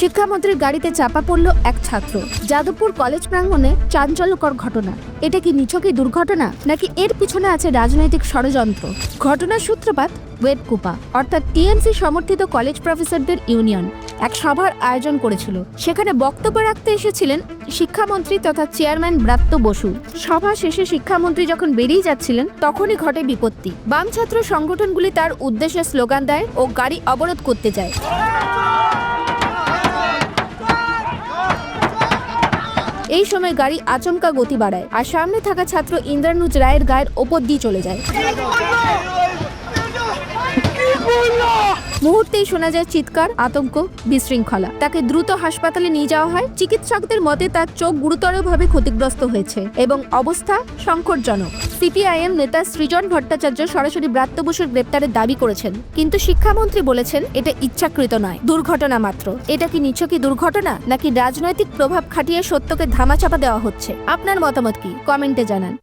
শিক্ষামন্ত্রীর গাড়িতে চাপা পড়ল এক ছাত্র। যাদবপুর কলেজ প্রাঙ্গণে চাঞ্চল্যকর ঘটনা। এটা কি নিছকই দুর্ঘটনা, নাকি এর পিছনে আছে রাজনৈতিক ষড়যন্ত্র? ঘটনার সূত্রপাত ওয়েবকুপা অর্থাৎ টিএমসি সমর্থিত কলেজ প্রফেসরদের ইউনিয়ন এক সভার আয়োজন করেছিল। সেখানে বক্তব্য রাখতে এসেছিলেন শিক্ষামন্ত্রী তথা চেয়ারম্যান ব্রাত্য বসু। সভা শেষে শিক্ষামন্ত্রী যখন বেরিয়ে যাচ্ছিলেন তখনই ঘটে বিপত্তি। বাম ছাত্র সংগঠনগুলি তার উদ্দেশ্যে স্লোগান দেয় ও গাড়ি অবরোধ করতে যায়। এই সময় গাড়ি আচমকা গতি বাড়ায় আর সামনে থাকা ছাত্র ইন্দ্রানুজ রায়ের গায়ের ওপর দিয়ে চলে যায়। মুহূর্তেই শোনা যায় চিৎকার, আতঙ্ক, বিশৃঙ্খলা। তাকে দ্রুত হাসপাতালে নিয়ে যাওয়া হয়। চিকিৎসকদের মতে তার চোখ গুরুতরভাবে ক্ষতিগ্রস্ত হয়েছে এবং অবস্থা সংকটজনক। সিপিআইএম নেতা সৃজন ভট্টাচার্য সরাসরি ব্রাত্য বসুর গ্রেপ্তারের দাবি করেছেন, কিন্তু শিক্ষামন্ত্রী বলেছেন এটা ইচ্ছাকৃত নয়, দুর্ঘটনা মাত্র। এটা কি নিছকই দুর্ঘটনা, নাকি রাজনৈতিক প্রভাব খাটিয়ে সত্যকে ধামাচাপা দেওয়া হচ্ছে? আপনার মতামত কি? কমেন্টে জানান।